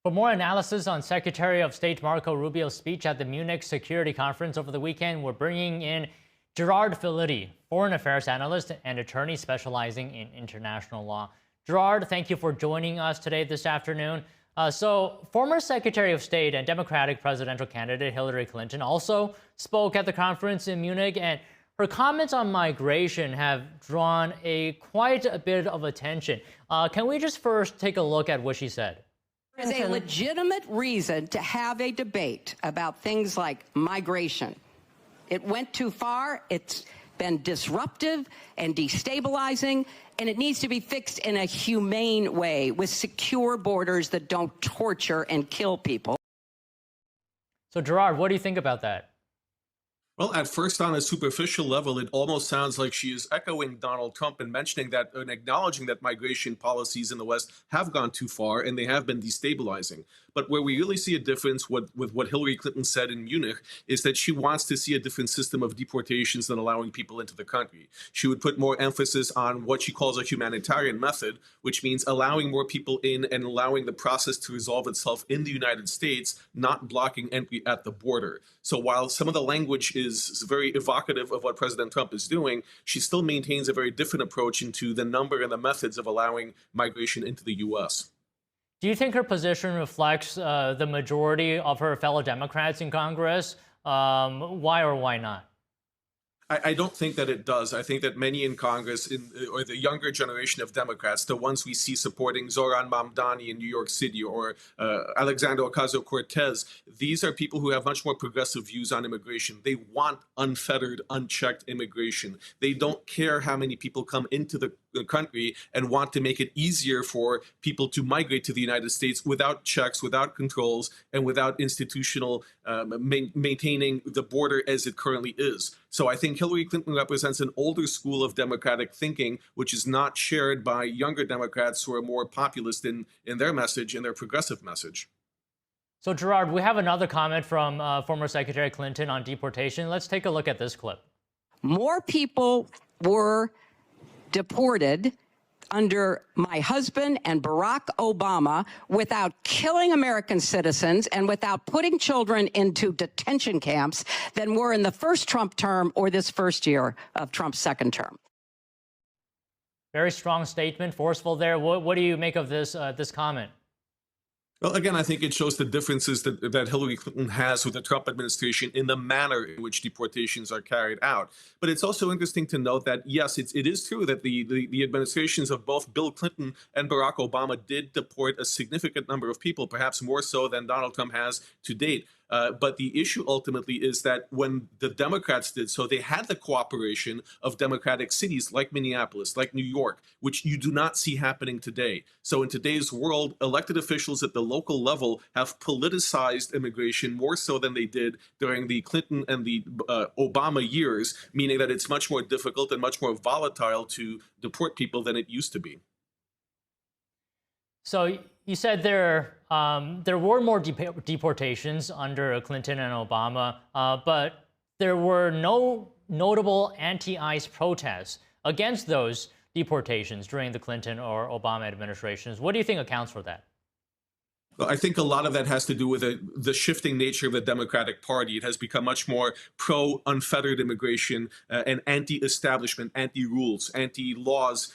For more analysis on Secretary of State Marco Rubio's speech at the Munich Security Conference over the weekend, we're bringing in Gerard Filitti, foreign affairs analyst and attorney specializing in international law. Gerard, thank you for joining us today this afternoon. Former Secretary of State and Democratic presidential candidate Hillary Clinton also spoke at the conference in Munich, and her comments on migration have drawn quite a bit of attention. Can we just first take a look at what she said? There's a legitimate reason to have a debate about things like migration. It went too far, it's been disruptive and destabilizing, and it needs to be fixed in a humane way with secure borders that don't torture and kill people. So, Gerard, what do you think about that? Well, at first, on a superficial level, it almost sounds like she is echoing Donald Trump and mentioning that and acknowledging that migration policies in the West have gone too far and they have been destabilizing. But where we really see a difference with what Hillary Clinton said in Munich is that she wants to see a different system of deportations than allowing people into the country. She would put more emphasis on what she calls a humanitarian method, which means allowing more people in and allowing the process to resolve itself in the United States, not blocking entry at the border. So while some of the language is very evocative of what President Trump is doing, she still maintains a very different approach into the number and the methods of allowing migration into the U.S. Do you think her position reflects the majority of her fellow Democrats in Congress? Why or why not? I don't think that it does. I think that many in Congress, or the younger generation of Democrats, the ones we see supporting Zoran Mamdani in New York City or Alexandria Ocasio-Cortez, these are people who have much more progressive views on immigration. They want unfettered, unchecked immigration. They don't care how many people come into the country and want to make it easier for people to migrate to the United States without checks, without controls, and without institutional maintaining the border as it currently is. So I think Hillary Clinton represents an older school of Democratic thinking, which is not shared by younger Democrats who are more populist in their message and their progressive message. So, Gerard, we have another comment from former Secretary Clinton on deportation. Let's take a look at this clip. More people were deported under my husband and Barack Obama without killing American citizens and without putting children into detention camps than were in the first Trump term or this first year of Trump's second term. Very strong statement, forceful there. What do you make of this comment? Well, again, I think it shows the differences that Hillary Clinton has with the Trump administration in the manner in which deportations are carried out. But it's also interesting to note that, yes, it is true that the administrations of both Bill Clinton and Barack Obama did deport a significant number of people, perhaps more so than Donald Trump has to date. But the issue ultimately is that when the Democrats did so, they had the cooperation of Democratic cities like Minneapolis, like New York, which you do not see happening today. So in today's world, elected officials at the local level have politicized immigration more so than they did during the Clinton and the Obama years, meaning that it's much more difficult and much more volatile to deport people than it used to be. So you said there were more deportations under Clinton and Obama, but there were no notable anti-ICE protests against those deportations during the Clinton or Obama administrations. What do you think accounts for that? Well, I think a lot of that has to do with the shifting nature of the Democratic Party. It has become much more pro-unfettered immigration and anti-establishment, anti-rules, anti-laws,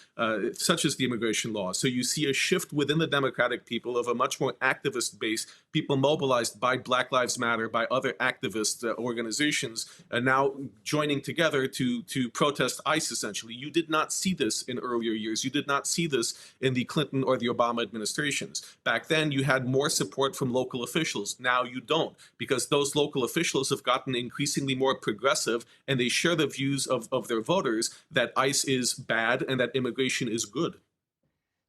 such as the immigration law. So you see a shift within the Democratic people of a much more activist base, people mobilized by Black Lives Matter, by other activist organizations, now joining together to protest ICE, essentially. You did not see this in earlier years. You did not see this in the Clinton or the Obama administrations. Back then, you had more support from local officials. Now you don't, because those local officials have gotten increasingly more progressive, and they share the views of their voters that ICE is bad and that immigration is good.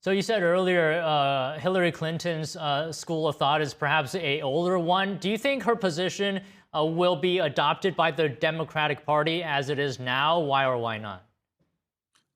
So you said earlier Hillary Clinton's school of thought is perhaps an older one. Do you think her position will be adopted by the Democratic Party as it is now? Why or why not?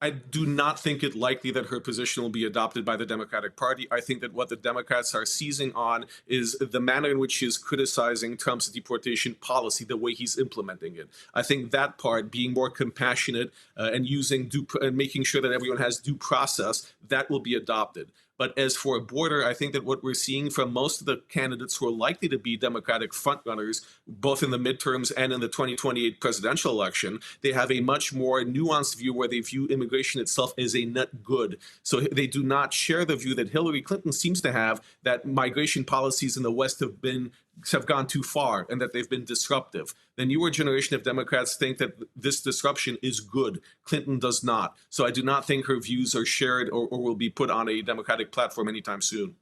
I do not think it likely that her position will be adopted by the Democratic Party. I think that what the Democrats are seizing on is the manner in which she is criticizing Trump's deportation policy, the way he's implementing it. I think that part, being more compassionate and using and making sure that everyone has due process, that will be adopted. But as for a border, I think that what we're seeing from most of the candidates who are likely to be Democratic frontrunners, both in the midterms and in the 2028 presidential election, they have a much more nuanced view where they view immigration itself as a net good. So they do not share the view that Hillary Clinton seems to have, that migration policies in the West have gone too far and that they've been disruptive. The newer generation of Democrats think that this disruption is good. Clinton does not. So I do not think her views are shared or will be put on a Democratic platform anytime soon.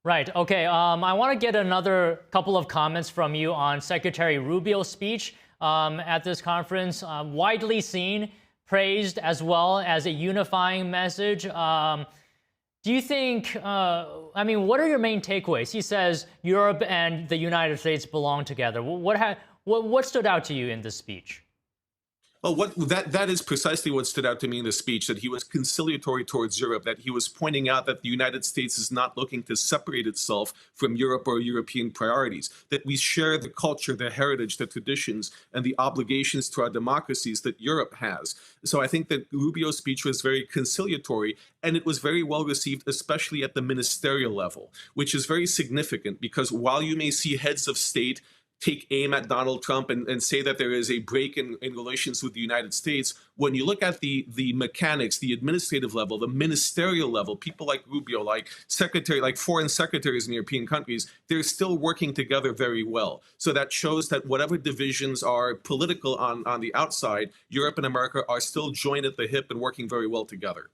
Right. Okay. I want to get another couple of comments from you on Secretary Rubio's speech at this conference. Widely seen, praised as well as a unifying message. Do you think, what are your main takeaways? He says Europe and the United States belong together. What stood out to you in this speech? Oh, that is precisely what stood out to me in the speech, that he was conciliatory towards Europe, that he was pointing out that the United States is not looking to separate itself from Europe or European priorities, that we share the culture, the heritage, the traditions, and the obligations to our democracies that Europe has. So I think that Rubio's speech was very conciliatory, and it was very well received, especially at the ministerial level, which is very significant because while you may see heads of state take aim at Donald Trump and say that there is a break in relations with the United States, when you look at the mechanics, the administrative level, the ministerial level, people like Rubio, like foreign secretaries in European countries, they're still working together very well. So that shows that whatever divisions are political on the outside, Europe and America are still joined at the hip and working very well together.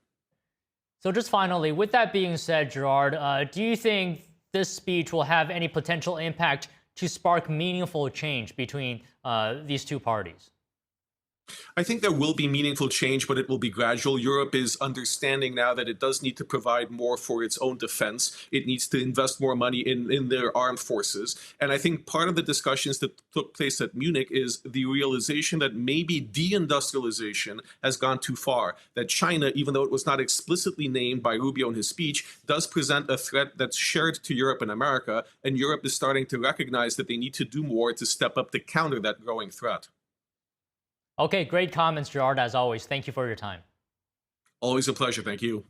So just finally, with that being said, Gerard, do you think this speech will have any potential impact to spark meaningful change between these two parties? I think there will be meaningful change, but it will be gradual. Europe is understanding now that it does need to provide more for its own defense. It needs to invest more money in their armed forces. And I think part of the discussions that took place at Munich is the realization that maybe deindustrialization has gone too far, that China, even though it was not explicitly named by Rubio in his speech, does present a threat that's shared to Europe and America, and Europe is starting to recognize that they need to do more to step up to counter that growing threat. Okay, great comments, Gerard, as always. Thank you for your time. Always a pleasure. Thank you.